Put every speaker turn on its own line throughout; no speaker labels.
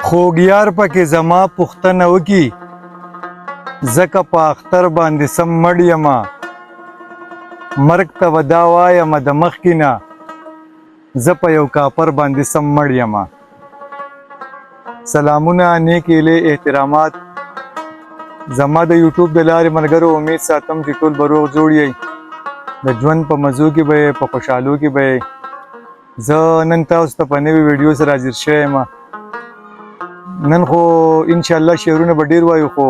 خوږیار پکې زما پوښتنه وکي ځکه په اختر باندې سم مړ یمه مرګ ته به دا وایمه د مخکې نه زه په یو کاپر باندې سم مړ یمه. سلامونه، نیک هیلې، احترامات. زما د یوټیوب د لارې ملګرو امید ساتم چې ټول به روغ جوړ یئ، د ژوند په مزو کې به یې، په خوشحالو کې به یې. زه نن تاسو ته په نوې ویډیو سره حاضر شوی یم. نن خو انشاءالله شعرونه به ډېر وایو، خو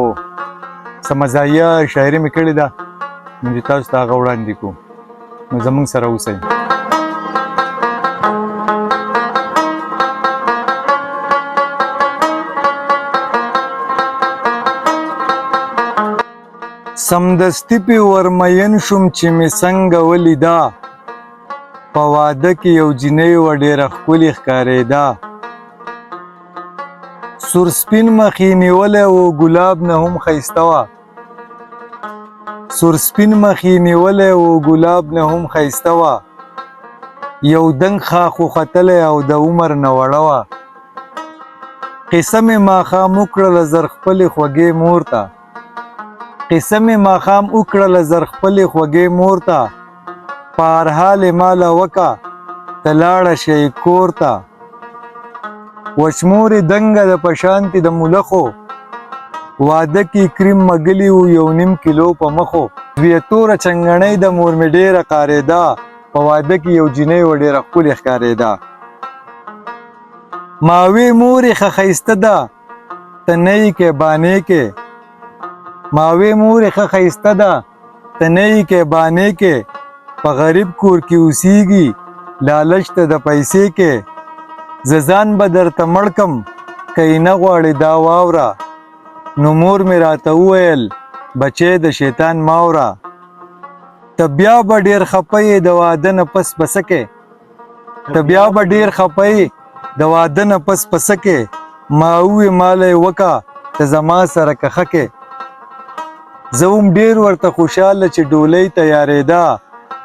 څه مزاحیه شاعري مې کړې ده، نو چې تاسو ته هغه وړاندې کړو، نو زموږ سره اوسئ. سمدستي پې ورمین شوم چې مې څنګه ولیده، په واده کې یو جینۍ وه ډېره ښکلې ښکارېده. سور سپین مخ یې نیولی و ګلاب نه هم ښایسته وه، سور سپین مخ یې نیولی و ګلاب نه هم ښایسته وه. یو دنګ خاښ وختلی او د عمر نه وړه وه. قصه مې ماښام وکړله زر خپلې خوږې مور ته، قصه مې ماښام وکړله زر خپلې خوږې مور ته. په هر حال یې ماله وکه ته لاړه شئ کور ته. وچمورې دنګه د په شانتې د ملخو، واده کې کریم مږلي و 1.5 کیلو په مخو. دویه توره چنګڼۍ د مور مې ډېره قارېده، په واده کې یو جینۍ وه ډېره ښکلې ښکارېده. ما وې مورې ښه ښایسته ده ته نه یې کې بانې کې، ما وې مورې ښه ښایسته ده ته نه یې کې بانې کې. په غریب کور کې اوسېږي لالچ ته د پیسې کې. زه ځان به درته مړ کم که یې نه غواړې دا واوره. نو مور مې راته وویل بچی د شیطان ماوره. ته بیا به ډېر خفه یې د واده نه پس پسه کې، ته بیا به ډېر خفه یې د واده نه پس پسه کې. ما ووې ماله یې وکه ته زما سره کښه کې. زه هم ډېر ورته خوشحاله چې ډولۍ تیارېده،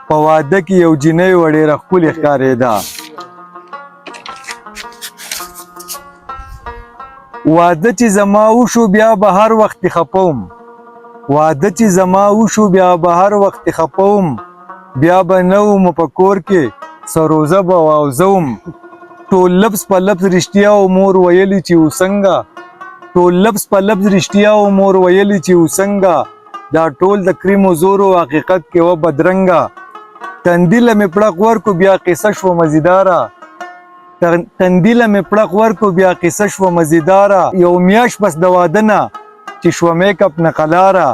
په واده کې یو جینۍ وه ډېره ښکلې ښکارېده. واده چې زما وشو بیا به هر وخت خفه وم، واده چې زما وشو بیا به هر وخت خفه وم. بیا به نه وم په کور کې سروزه به واوزوم. ټول لفظ په لفظ رښتیا و مور ویلي چې وڅنګه، ټول لفظ په لفظ رښتیا و مور ویلي چې وڅنګه. دا ټول د کریمو زورو حقیقت کې وه بدرنګه. تندیله مې پړق ورکو بیا قصه شوه مزیداره، تندیله مې پړق ورکو بیا قصه شوه مزیداره. یو میاشت پس د واده نه چې شوه میک اپ نه قلاره.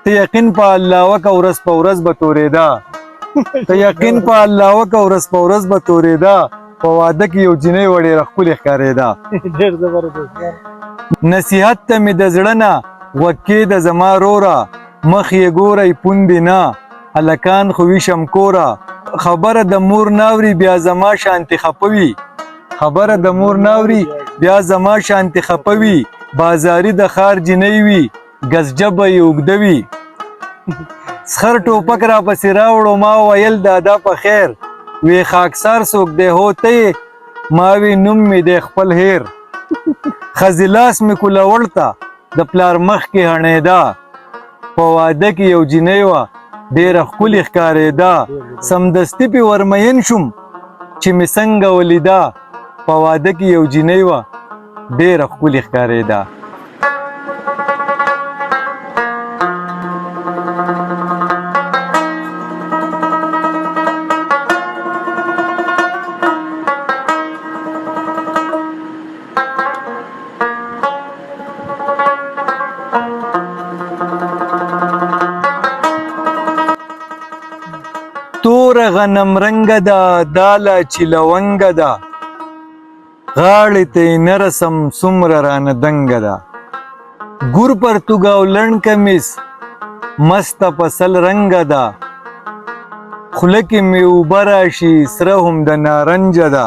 ته یقین په الله وکه ورځ په ورځ به تورېده، ته یقین په الله وکه ورځ په ورځ به تورېده. په واده کې یو جینۍ وه ډېره ښکلې ښکارېده. نصیحت ته مې د زړه نه غوږ کېده زما روره، مخ یې ګورئ پوندې نه هلکان خو ویشم کوره. خبره د مور ناوري بیا زما شانتې خفه وي، خبره د مور ناوري بیا زما شانتې خفه وي. بازاري د ښار جینۍ وي ګزجبه یې اوږده وي. سخر ټوپک راپسې راوړو ما ویل دادا په خیر، وی خاکسار څوک دی هو ته یې، ما وی نوم مې دی خپل هیر. ښځې لاس مې کولوړ ته د پلار مخ کې هڼېده، په واده کې یو جینۍ وه ډېره ښکلې ښکارېده. سمدستي پې ورمین شوم چې مې څنګه ولیده، په واده کې یو جینۍ وه ډېره ښکلې ښکارېده. توره غنم رنګه ده داله چې لونګه ده، غاړې ته یې نه رسم څومره رانه دنګه ده. ګور پرتوګ او لنډ کمیس مسته په سل رنګه ده، خوله کې مې اوبه راشي سره هم د نارنجه ده.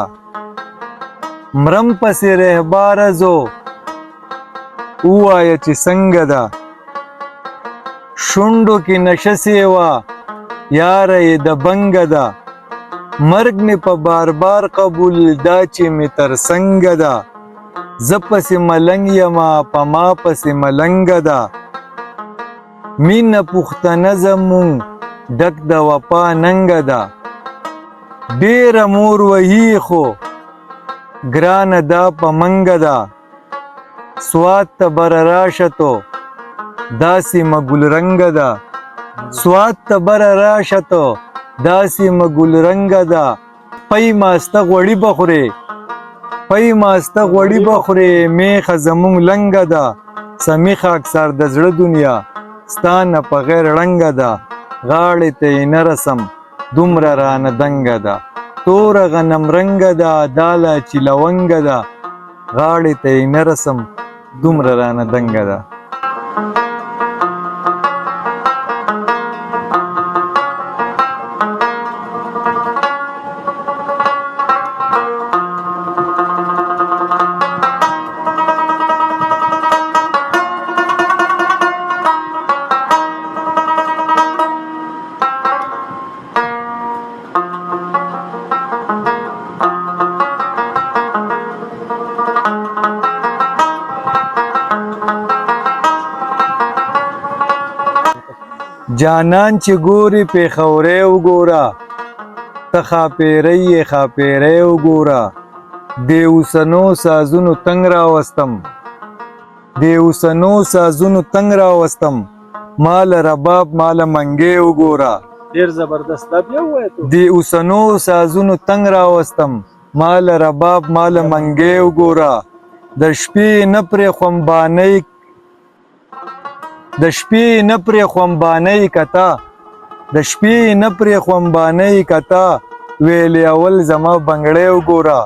مرم پسې رهباره ځو ووایه چې څنګه ده، شونډو کې نشه سیوه یاره یې د بنګه ده. مرګ مې په بار بار قبول دا چې مې تر څنګه ده، زه پسې ملنګ یما په ما پسې ملنګه ده مینه پښتنه زمونږ ډک د وفا ننګه ده ډېره مور وهي خو ګرانه دا په منګه ده سوات ته بره راشه تو دا سیمه ګلرنګه ده سوات ته بره راشه تو دا سیمه ګلرنګه ده پی ماسته غوړي بخورې پی ماسته غوړي بخورې میخه زمونږ لنګه ده سمی خاکسار د زړه دنیا ستا نه په غیر ړنګه ده غاړې ته یې نه رسم دومره رانه دنګه ده توره غنم رنګه ده داله چې لونګه ده غاړې ته یې نه رسم دومره رانه دنګه ده جانان چې ګوري پیښورې وګوره ته خاپیرۍ یې خاپیرۍ وګوره د اوسنو سازونو تنګ راوستم د اوسنو سازونو تنګ راوستم مال رباب مال منګې وګوره
ډیر زبردست دا بیا وایې ته
د اوسنو سازونو تنګ راوستم مال رباب مال منګې وګوره د شپې نه پرې خومبانۍ د شپې نه پرې خومبانۍ کته د شپې نه پرې خومبانۍ کته ویلې اول زما بنګړی وګوره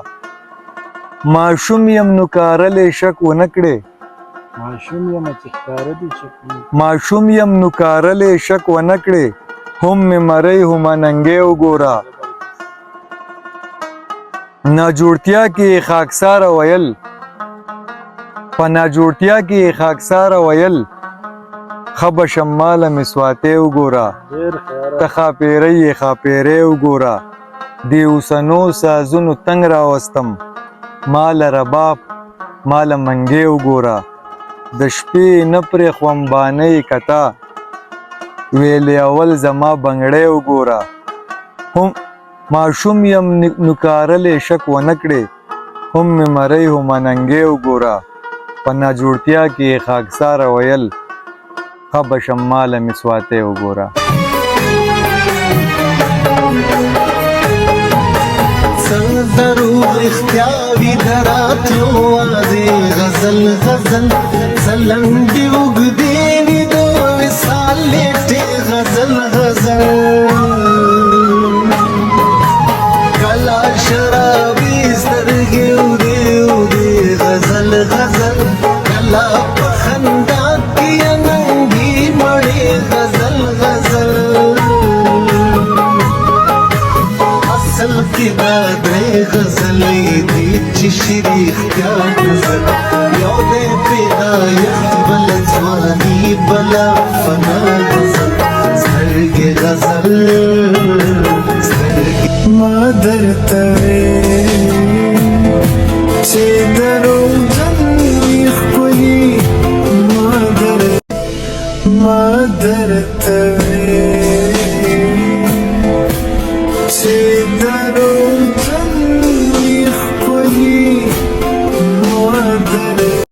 ماشوم یم نو کارلی شک ونه کړې
ماشوم یم چې ښکاره دي شک
ماشوم یم نو کارلی شک ونه کړې هم مې مرۍ هم ننګې وګوره ناجوړتیا کې خاکساره ویل په ناجوړتیا کې خاکساره ویل خبه شماله مې سواتې وګوره ته خاپیرۍ یې خاپیرۍ وګوره د اوسنو سازونو تنګ راوستم مال رباب مال منګې وګوره د شپې نه پرې خومبانۍ کته ویلې اول زما بنګړی وګوره هم ماشوم یم نو کارلی شک ونه کړې هم مې مرۍ هم ننګې وګوره په ناجوړتیا کې خاکساره ویل خبه شماله مې سواتې وګوره
ضرور اختیاوی دراتلو وازی غزل غزل سلنگی اگدینی دو وصال لیٹی غزل غزل کلا شرابی سترگی اودی اودی غزل غزل کلا پخندا کیا ننگی مڑی غزل غزل اصل کی دادے غزلی دی چی شریف کیا غزل یو دے پیدایت بل زوانی بلا فنا غزل سترگی غزل سترگی مادر توی چی درو جنیخ کوئی مادر توی چی درو جنیخ کوئی مادر